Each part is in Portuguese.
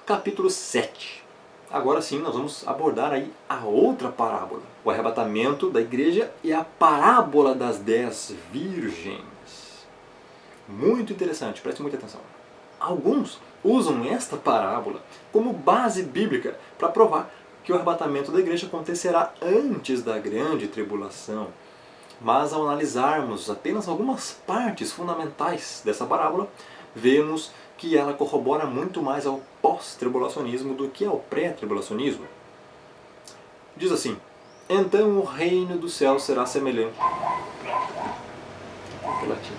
capítulo 7. Agora sim nós vamos abordar aí a outra parábola, o arrebatamento da igreja e a parábola das 10 virgens. Muito interessante, preste muita atenção. Alguns usam esta parábola como base bíblica para provar que o arrebatamento da igreja acontecerá antes da grande tribulação. Mas ao analisarmos apenas algumas partes fundamentais dessa parábola, vemos que ela corrobora muito mais ao pós-tribulacionismo do que ao pré-tribulacionismo. Diz assim: então o reino do céu será semelhante. Que latir.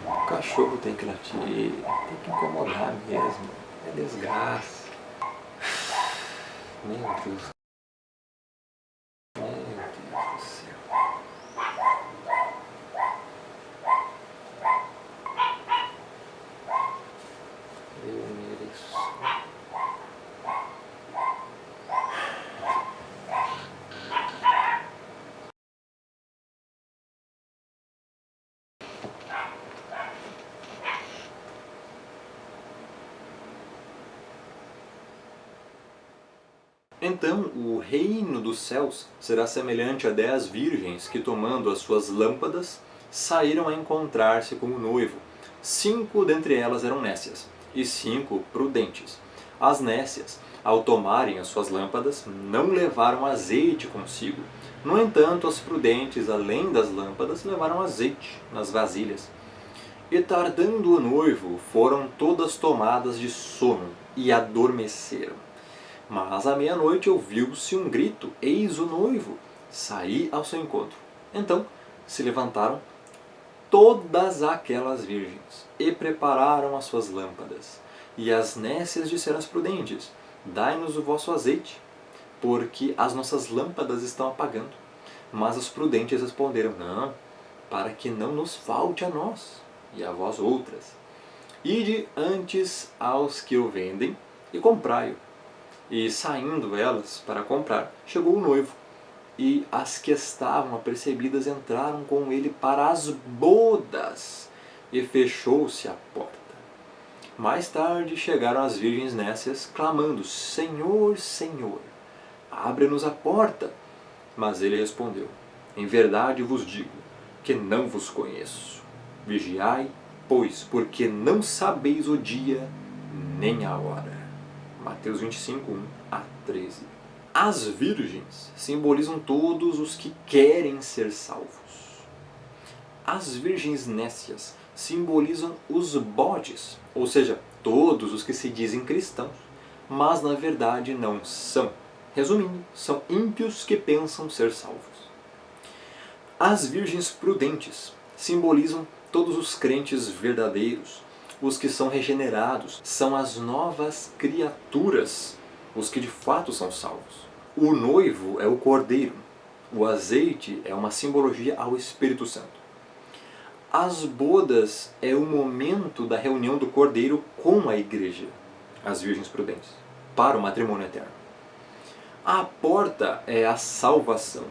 O cachorro tem que latir, tem que incomodar mesmo, é desgraça. Meu Deus. Meu Deus do céu. Eu mereço. Então o reino dos céus será semelhante a 10 virgens que, tomando as suas lâmpadas, saíram a encontrar-se com o noivo. 5 dentre elas eram nécias, e 5 prudentes. As nécias, ao tomarem as suas lâmpadas, não levaram azeite consigo. No entanto, as prudentes, além das lâmpadas, levaram azeite nas vasilhas. E tardando o noivo, foram todas tomadas de sono e adormeceram. Mas à meia-noite ouviu-se um grito: eis o noivo! Saí ao seu encontro. Então se levantaram todas aquelas virgens e prepararam as suas lâmpadas. E as nécias disseram às prudentes: dai-nos o vosso azeite, porque as nossas lâmpadas estão apagando. Mas as prudentes responderam: não, para que não nos falte a nós e a vós outras. Ide antes aos que o vendem e comprai-o. E saindo elas para comprar, chegou o noivo, e as que estavam apercebidas entraram com ele para as bodas, e fechou-se a porta. Mais tarde chegaram as virgens nécias, clamando: Senhor, Senhor, abre-nos a porta. Mas ele respondeu: em verdade vos digo que não vos conheço. Vigiai, pois, porque não sabeis o dia nem a hora. Mateus 25, 1 a 13. As virgens simbolizam todos os que querem ser salvos. As virgens nécias simbolizam os bodes, ou seja, todos os que se dizem cristãos, mas na verdade não são. Resumindo, são ímpios que pensam ser salvos. As virgens prudentes simbolizam todos os crentes verdadeiros, os que são regenerados, são as novas criaturas, os que de fato são salvos. O noivo é o cordeiro, o azeite é uma simbologia ao Espírito Santo. As bodas é o momento da reunião do cordeiro com a igreja, as virgens prudentes, para o matrimônio eterno. A porta é a salvação.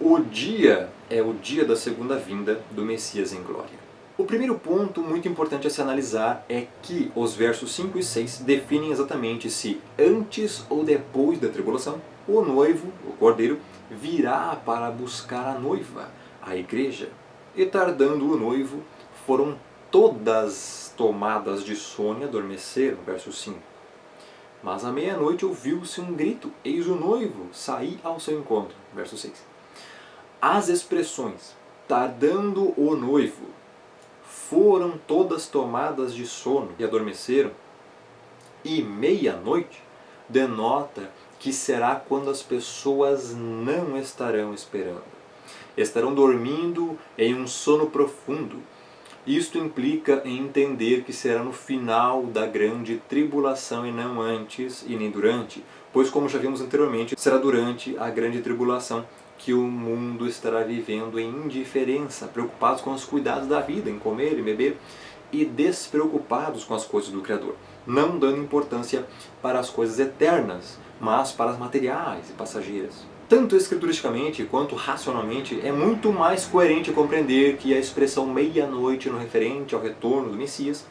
O dia é o dia da segunda vinda do Messias em glória. O primeiro ponto muito importante a se analisar é que os versos 5 e 6 definem exatamente se antes ou depois da tribulação o noivo, o cordeiro, virá para buscar a noiva, a igreja. E tardando o noivo, foram todas tomadas de sono e adormeceram, verso 5. Mas à meia-noite ouviu-se um grito: eis o noivo, saí ao seu encontro, verso 6. As expressões tardando o noivo, foram todas tomadas de sono e adormeceram, e meia-noite, denota que será quando as pessoas não estarão esperando. Estarão dormindo em um sono profundo. Isto implica em entender que será no final da grande tribulação e não antes e nem durante, pois, como já vimos anteriormente, será durante a grande tribulação que o mundo estará vivendo em indiferença, preocupados com os cuidados da vida, em comer e beber, e despreocupados com as coisas do Criador, não dando importância para as coisas eternas, mas para as materiais e passageiras. Tanto escrituristicamente quanto racionalmente, é muito mais coerente compreender que a expressão meia-noite no referente ao retorno do Messias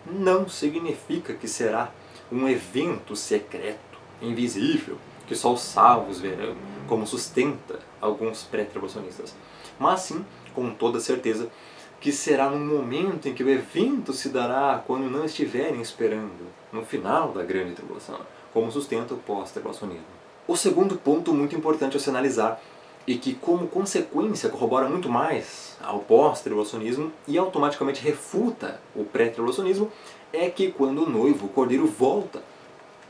não significa que será um evento secreto, invisível, que só os salvos verão, como sustenta alguns pré-tribulacionistas, mas sim, com toda certeza, que será num momento em que o evento se dará quando não estiverem esperando, no final da grande tribulação, como sustenta o pós-tribulacionismo. O segundo ponto muito importante a se analisar, e que como consequência corrobora muito mais ao pós-tribulacionismo e automaticamente refuta o pré-tribulacionismo, é que quando o noivo, o cordeiro, volta,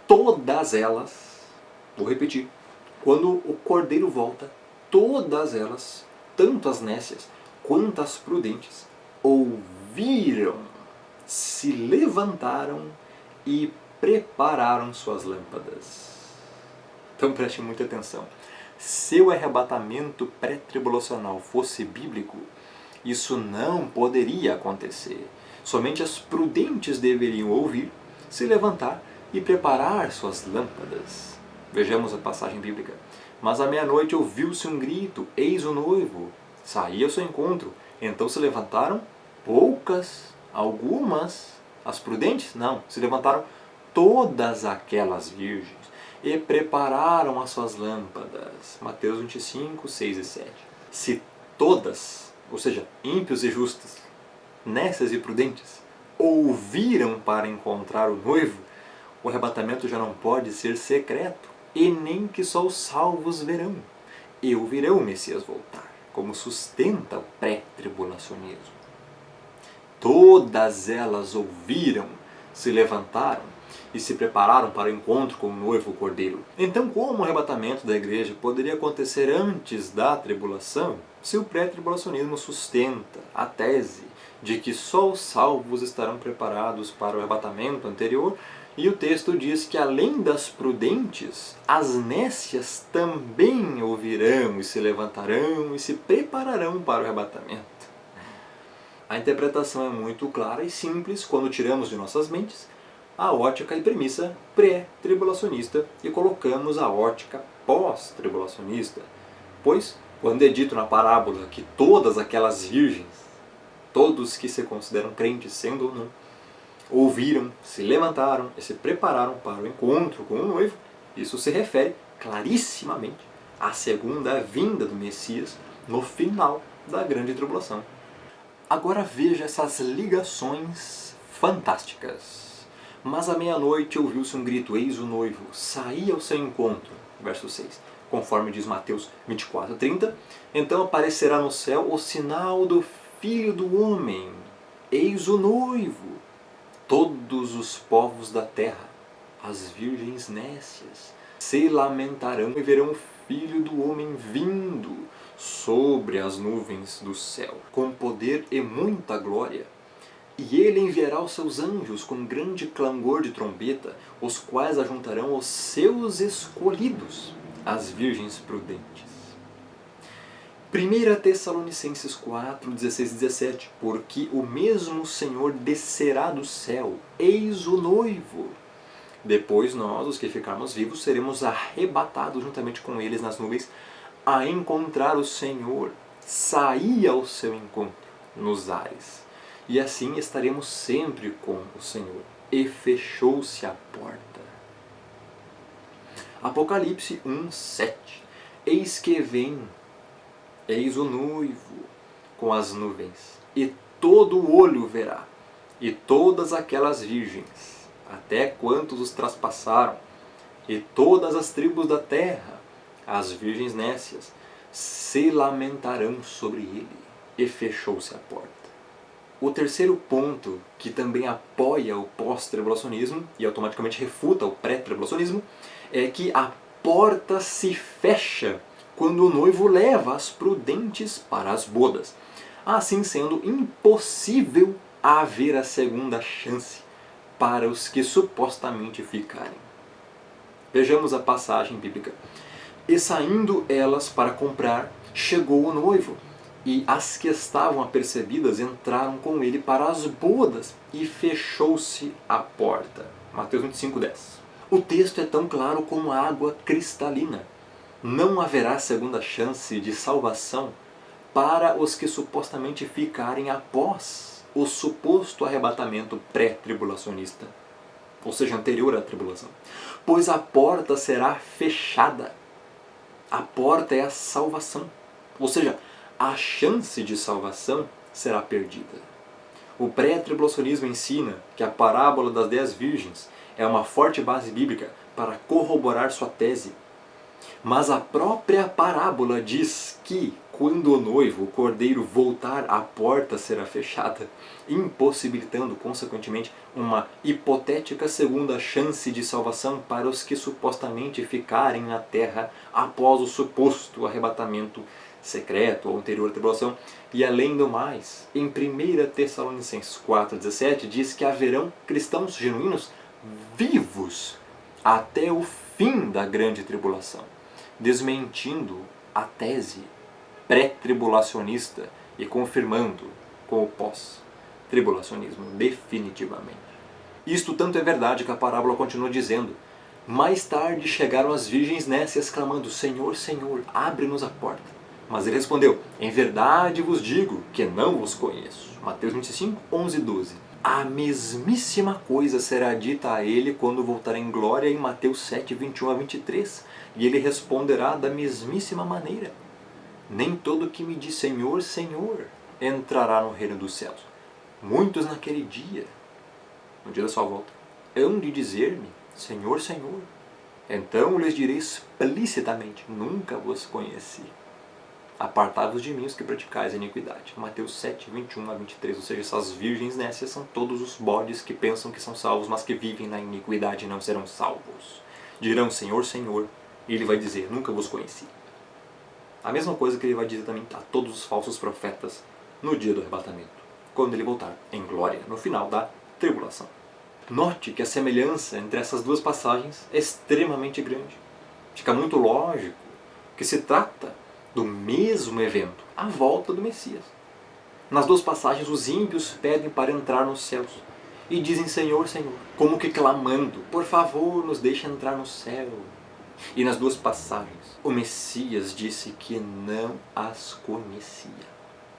todas elas, vou repetir, quando o cordeiro volta, todas elas, tanto as nécias quanto as prudentes, ouviram, se levantaram e prepararam suas lâmpadas. Então preste muita atenção. Se o arrebatamento pré-tribulacional fosse bíblico, isso não poderia acontecer. Somente as prudentes deveriam ouvir, se levantar e preparar suas lâmpadas. Vejamos a passagem bíblica. Mas à meia-noite ouviu-se um grito, eis o noivo, saía ao seu encontro. Então se levantaram poucas, algumas, as prudentes? Não, se levantaram todas aquelas virgens e prepararam as suas lâmpadas. Mateus 25, 6 e 7. Se todas, ou seja, ímpios e justos, nécias e prudentes, ouviram para encontrar o noivo, o arrebatamento já não pode ser secreto, e nem que só os salvos verão. E ouvirão o Messias voltar, como sustenta o pré-tribulacionismo. Todas elas ouviram, se levantaram e se prepararam para o encontro com o noivo cordeiro. Então, como o arrebatamento da igreja poderia acontecer antes da tribulação, se o pré-tribulacionismo sustenta a tese de que só os salvos estarão preparados para o arrebatamento anterior, e o texto diz que além das prudentes, as nécias também ouvirão e se levantarão e se prepararão para o arrebatamento. A interpretação é muito clara e simples quando tiramos de nossas mentes a ótica e premissa pré-tribulacionista e colocamos a ótica pós-tribulacionista. Pois, quando é dito na parábola que todas aquelas virgens, todos que se consideram crentes sendo ou não, ouviram, se levantaram e se prepararam para o encontro com o noivo, isso se refere clarissimamente à segunda vinda do Messias no final da grande tribulação. Agora veja essas ligações fantásticas. Mas à meia-noite ouviu-se um grito, eis o noivo, saía ao seu encontro. Verso 6. Conforme diz Mateus 24, 30. Então aparecerá no céu o sinal do Filho do Homem. Eis o noivo. Todos os povos da terra, as virgens nécias, se lamentarão e verão o Filho do Homem vindo sobre as nuvens do céu, com poder e muita glória. E ele enviará os seus anjos com grande clangor de trombeta, os quais ajuntarão os seus escolhidos, as virgens prudentes. 1 Tessalonicenses 4, 16 e 17. Porque o mesmo Senhor descerá do céu, eis o noivo. Depois nós, os que ficarmos vivos, seremos arrebatados juntamente com eles nas nuvens, a encontrar o Senhor, sair ao seu encontro nos ares. E assim estaremos sempre com o Senhor. E fechou-se a porta. Apocalipse 1, 7. Eis que vem, eis o noivo com as nuvens, e todo o olho verá, e todas aquelas virgens, até quantos os traspassaram, e todas as tribos da terra, as virgens nécias, se lamentarão sobre ele. E fechou-se a porta. O terceiro ponto, que também apoia o pós-tribulacionismo e automaticamente refuta o pré-tribulacionismo, é que a porta se fecha quando o noivo leva as prudentes para as bodas, assim sendo impossível haver a segunda chance para os que supostamente ficarem. Vejamos a passagem bíblica. E saindo elas para comprar, chegou o noivo, e as que estavam apercebidas entraram com ele para as bodas, e fechou-se a porta. Mateus 25, 10. O texto é tão claro como água cristalina. Não haverá segunda chance de salvação para os que supostamente ficarem após o suposto arrebatamento pré-tribulacionista, ou seja, anterior à tribulação. Pois a porta será fechada. A porta é a salvação. Ou seja, a chance de salvação será perdida. O pré-tribulacionismo ensina que a parábola das 10 virgens é uma forte base bíblica para corroborar sua tese. Mas a própria parábola diz que, quando o noivo, o cordeiro, voltar, a porta será fechada, impossibilitando, consequentemente, uma hipotética segunda chance de salvação para os que supostamente ficarem na terra após o suposto arrebatamento secreto ou anterior à tribulação. E além do mais, em 1 Tessalonicenses 4,17 diz que haverão cristãos genuínos vivos até o fim da grande tribulação, desmentindo a tese pré-tribulacionista e confirmando com o pós-tribulacionismo definitivamente. Isto tanto é verdade que a parábola continua dizendo: mais tarde chegaram as virgens nécias clamando: Senhor, Senhor, abre-nos a porta. Mas ele respondeu: em verdade vos digo que não vos conheço. Mateus 25, 11 e 12. A mesmíssima coisa será dita a ele quando voltar em glória em Mateus 7, 21 a 23. E ele responderá da mesmíssima maneira: nem todo que me diz Senhor, Senhor entrará no reino dos céus. Muitos naquele dia, no dia da sua volta, hão de dizer-me Senhor, Senhor. Então lhes direi explicitamente: nunca vos conheci. Apartai-vos de mim os que praticais a iniquidade. Mateus 7, 21 a 23. Ou seja, essas virgens nécias são todos os bodes que pensam que são salvos, mas que vivem na iniquidade e não serão salvos. Dirão Senhor, Senhor, e ele vai dizer: nunca vos conheci. A mesma coisa que ele vai dizer também a todos os falsos profetas no dia do arrebatamento, quando ele voltar em glória, no final da tribulação. Note que a semelhança entre essas duas passagens é extremamente grande. Fica muito lógico que se trata do mesmo evento, a volta do Messias. Nas duas passagens, os ímpios pedem para entrar nos céus e dizem Senhor, Senhor, como que clamando: por favor, nos deixe entrar no céu. E nas duas passagens, o Messias disse que não as conhecia.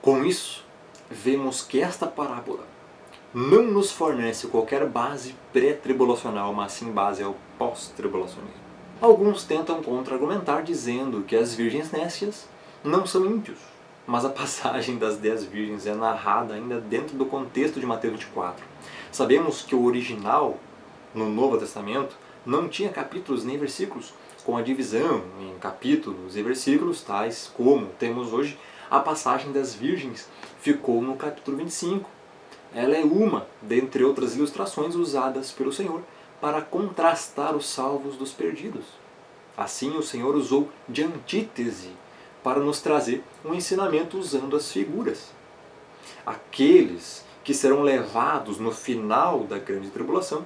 Com isso, vemos que esta parábola não nos fornece qualquer base pré-tribulacional, mas sim base ao pós-tribulacionismo. Alguns tentam contra-argumentar dizendo que as virgens nécias não são ímpios, mas a passagem das 10 virgens é narrada ainda dentro do contexto de Mateus 24. Sabemos que o original, no Novo Testamento, não tinha capítulos nem versículos, com a divisão em capítulos e versículos, tais como temos hoje. A passagem das virgens ficou no capítulo 25. Ela é uma, dentre outras ilustrações usadas pelo Senhor para contrastar os salvos dos perdidos. Assim, o Senhor usou de antítese para nos trazer um ensinamento usando as figuras. Aqueles que serão levados no final da grande tribulação,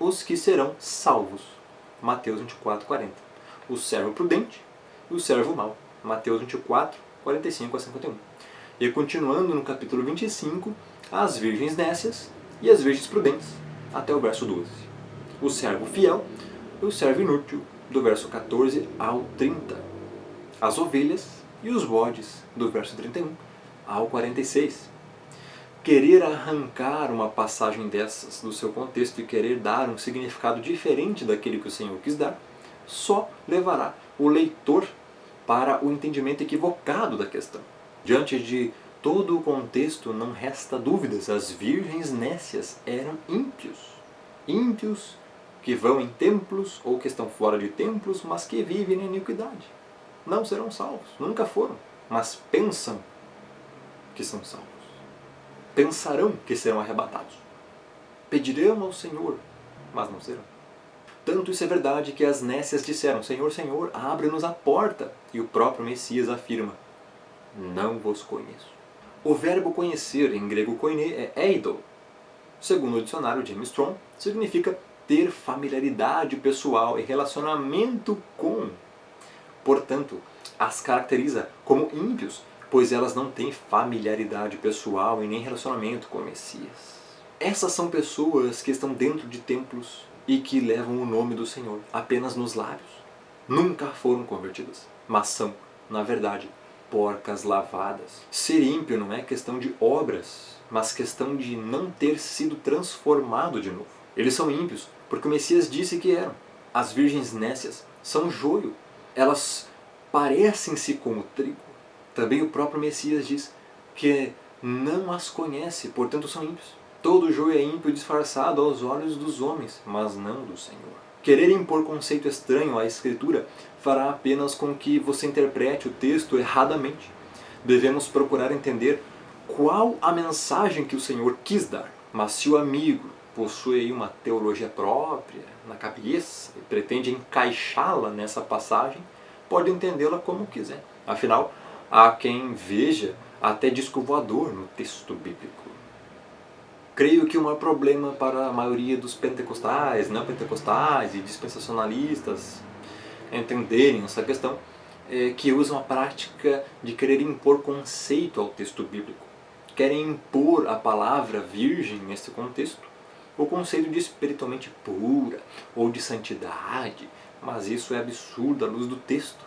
os que serão salvos. Mateus 24, 40. O servo prudente e o servo mau. Mateus 24, 45 a 51. E continuando no capítulo 25, as virgens nécias e as virgens prudentes, até o verso 12. O servo fiel e o servo inútil, do verso 14 ao 30. As ovelhas e os bodes, do verso 31 ao 46. Querer arrancar uma passagem dessas do seu contexto e querer dar um significado diferente daquele que o Senhor quis dar, só levará o leitor para o entendimento equivocado da questão. Diante de todo o contexto, não resta dúvidas: as virgens nécias eram ímpios. Ímpios que vão em templos ou que estão fora de templos, mas que vivem na iniquidade. Não serão salvos, nunca foram, mas pensam que são salvos. Pensarão que serão arrebatados. Pedirão ao Senhor, mas não serão. Tanto isso é verdade que as nécias disseram: Senhor, Senhor, abre-nos a porta. E o próprio Messias afirma: não vos conheço. O verbo conhecer, em grego koine, é eido. Segundo o dicionário James Strong, significa ter familiaridade pessoal e relacionamento com. Portanto, as caracteriza como ímpios, pois elas não têm familiaridade pessoal e nem relacionamento com o Messias. Essas são pessoas que estão dentro de templos e que levam o nome do Senhor apenas nos lábios. Nunca foram convertidas, mas são, na verdade, porcas lavadas. Ser ímpio não é questão de obras, mas questão de não ter sido transformado de novo. Eles são ímpios porque o Messias disse que eram. As virgens nécias são joio. Elas parecem-se com o trigo. Também o próprio Messias diz que não as conhece, portanto são ímpios. Todo joio é ímpio disfarçado aos olhos dos homens, mas não do Senhor. Querer impor conceito estranho à Escritura fará apenas com que você interprete o texto erradamente. Devemos procurar entender qual a mensagem que o Senhor quis dar. Mas se o amigo possui uma teologia própria na cabeça e pretende encaixá-la nessa passagem, pode entendê-la como quiser. Afinal, há quem veja até disco voador no texto bíblico. Creio que o maior problema para a maioria dos pentecostais, não pentecostais e dispensacionalistas entenderem essa questão é que usam a prática de querer impor conceito ao texto bíblico. Querem impor a palavra virgem nesse contexto, o conceito de espiritualmente pura ou de santidade, mas isso é absurdo à luz do texto.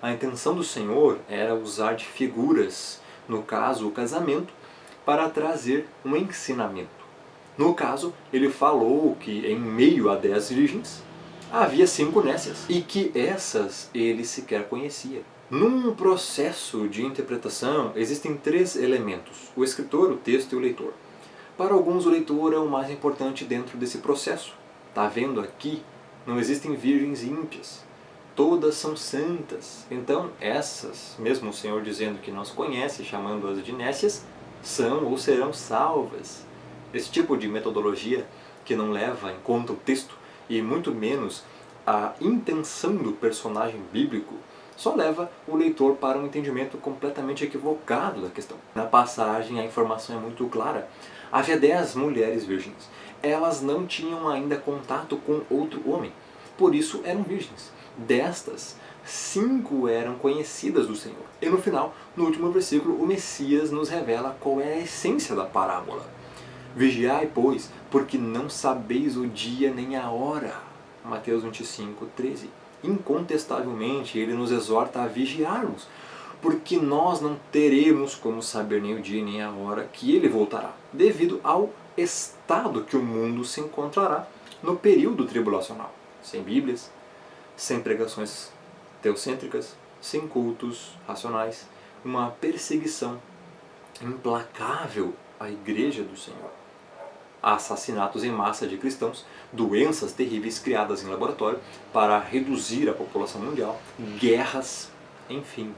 A intenção do Senhor era usar de figuras, no caso o casamento, para trazer um ensinamento. No caso, ele falou que em meio a 10 virgens havia 5 nécias e que essas ele sequer conhecia. Num processo de interpretação existem 3 elementos: o escritor, o texto e o leitor. Para alguns o leitor é o mais importante dentro desse processo. Está vendo aqui? Não existem virgens ímpias. Todas são santas. Então essas, mesmo o Senhor dizendo que não as conhece, chamando-as de nécias, são ou serão salvas. Esse tipo de metodologia que não leva em conta o texto e muito menos a intenção do personagem bíblico só leva o leitor para um entendimento completamente equivocado da questão. Na passagem a informação é muito clara. Havia 10 mulheres virgens. Elas não tinham ainda contato com outro homem, por isso eram virgens. Destas, 5 eram conhecidas do Senhor. E no final, no último versículo, o Messias nos revela qual é a essência da parábola. Vigiai, pois, porque não sabeis o dia nem a hora. Mateus 25, 13. Incontestavelmente, ele nos exorta a vigiarmos, porque nós não teremos como saber nem o dia nem a hora que ele voltará, devido ao estado que o mundo se encontrará no período tribulacional. Sem Bíblias, sem pregações teocêntricas, sem cultos racionais, uma perseguição implacável à Igreja do Senhor. Assassinatos em massa de cristãos, doenças terríveis criadas em laboratório para reduzir a população mundial, guerras, enfim.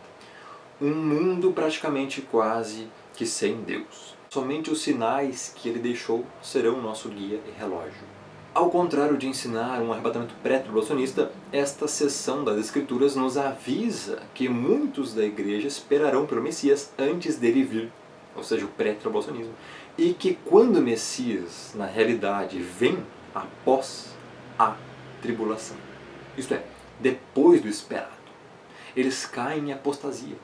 Um mundo praticamente quase que sem Deus. Somente os sinais que ele deixou serão nosso guia e relógio. Ao contrário de ensinar um arrebatamento pré-tribulacionista, esta seção das Escrituras nos avisa que muitos da igreja esperarão pelo Messias antes dele vir, ou seja, o pré-tribulacionismo, e que quando o Messias, na realidade, vem após a tribulação, isto é, depois do esperado, eles caem em apostasia.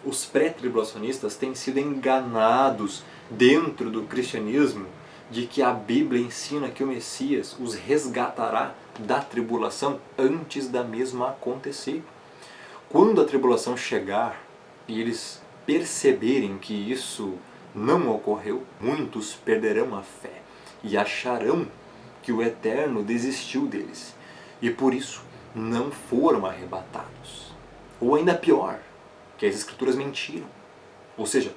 Os pré-tribulacionistas têm sido enganados dentro do cristianismo de que a Bíblia ensina que o Messias os resgatará da tribulação antes da mesma acontecer. Quando a tribulação chegar e eles perceberem que isso não ocorreu, muitos perderão a fé e acharão que o Eterno desistiu deles e por isso não foram arrebatados. Ou ainda pior, que as Escrituras mentiram. Ou seja,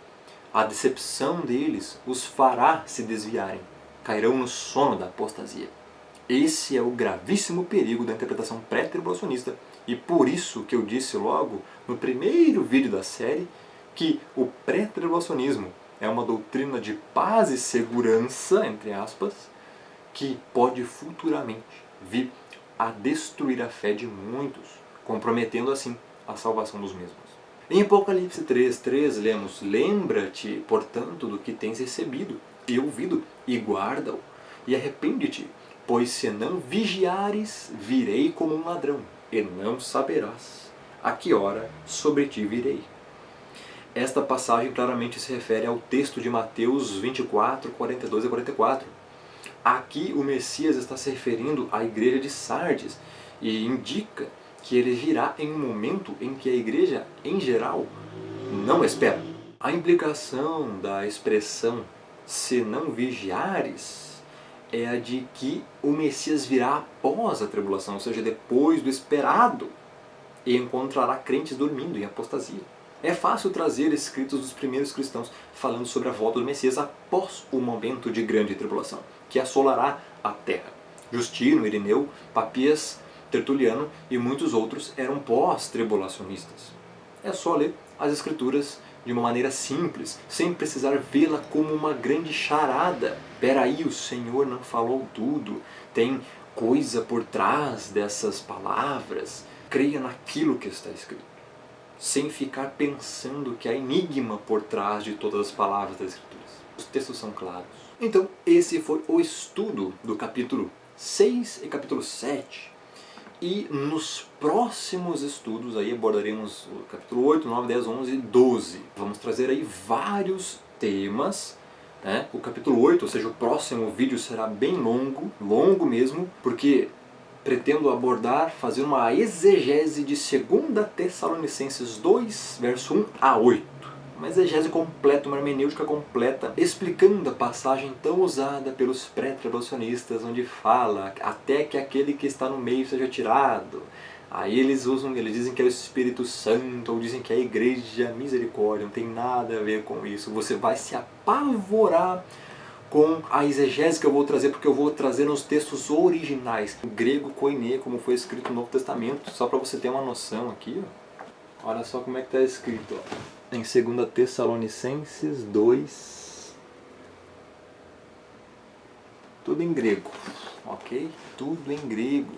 a decepção deles os fará se desviarem, cairão no sono da apostasia. Esse é o gravíssimo perigo da interpretação pré-tribulacionista e por isso que eu disse logo no primeiro vídeo da série que o pré-tribulacionismo é uma doutrina de paz e segurança, entre aspas, que pode futuramente vir a destruir a fé de muitos, comprometendo assim a salvação dos mesmos. Em Apocalipse 3:3 lemos: lembra-te, portanto, do que tens recebido e ouvido, e guarda-o, e arrepende-te, pois se não vigiares, virei como um ladrão, e não saberás a que hora sobre ti virei. Esta passagem claramente se refere ao texto de Mateus 24, 42 e 44. Aqui o Messias está se referindo à igreja de Sardes e indica que ele virá em um momento em que a igreja, em geral, não espera. A implicação da expressão se não vigiares, é a de que o Messias virá após a tribulação, ou seja, depois do esperado, e encontrará crentes dormindo em apostasia. É fácil trazer escritos dos primeiros cristãos falando sobre a volta do Messias após o momento de grande tribulação, que assolará a terra. Justino, Irineu, Papias, Tertuliano e muitos outros eram pós-tribulacionistas. É só ler as escrituras de uma maneira simples, sem precisar vê-la como uma grande charada. Peraí, o Senhor não falou tudo, tem coisa por trás dessas palavras. Creia naquilo que está escrito, sem ficar pensando que há enigma por trás de todas as palavras das escrituras. Os textos são claros. Então, esse foi o estudo do capítulo 6 e capítulo 7. E nos próximos estudos aí abordaremos o capítulo 8, 9, 10, 11 e 12. Vamos trazer aí vários temas, né? O capítulo 8, ou seja, o próximo vídeo será bem longo, longo mesmo, porque pretendo abordar, fazer uma exegese de 2 Tessalonicenses 2, verso 1 a 8. Uma exegese completa, uma hermenêutica completa, explicando a passagem tão usada pelos pré-tribulacionistas, onde fala até que aquele que está no meio seja tirado. Aí eles dizem que é o Espírito Santo, ou dizem que é a Igreja Misericórdia, não tem nada a ver com isso. Você vai se apavorar com a exegese que eu vou trazer, porque eu vou trazer nos textos originais, o grego koiné, como foi escrito no Novo Testamento, só para você ter uma noção aqui, ó. Olha só como é que está escrito, ó. Em 2 Tessalonicenses 2, tudo em grego, ok? Tudo em grego.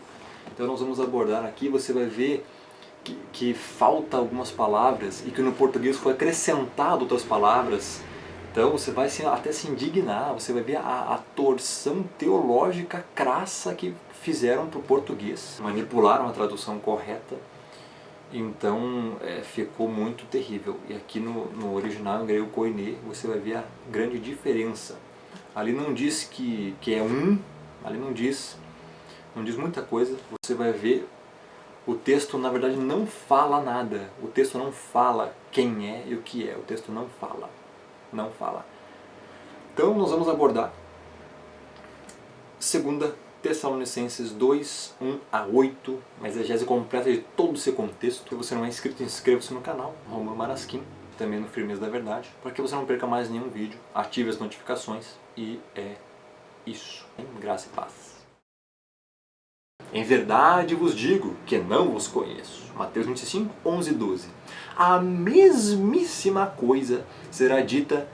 Então nós vamos abordar aqui, você vai ver que falta algumas palavras e que no português foi acrescentado outras palavras. Então você vai até se indignar, você vai ver a torção teológica crassa que fizeram para o português. Manipularam a tradução correta, então ficou muito terrível. E aqui no original, em grego koiné, você vai ver a grande diferença. Ali não diz que é um, ali não diz muita coisa. Você vai ver, o texto na verdade não fala nada. O texto não fala quem é e o que é. O texto não fala. Não fala. Então nós vamos abordar 2 Tessalonicenses 2, 1 a 8, uma exegese completa de todo esse contexto. Se você não é inscrito, inscreva-se no canal, Romulo Marasquim, também no Firmeza da Verdade, para que você não perca mais nenhum vídeo, ative as notificações e é isso. Graça e paz. Em verdade vos digo que não vos conheço. Mateus 25, 11 e 12. A mesmíssima coisa será dita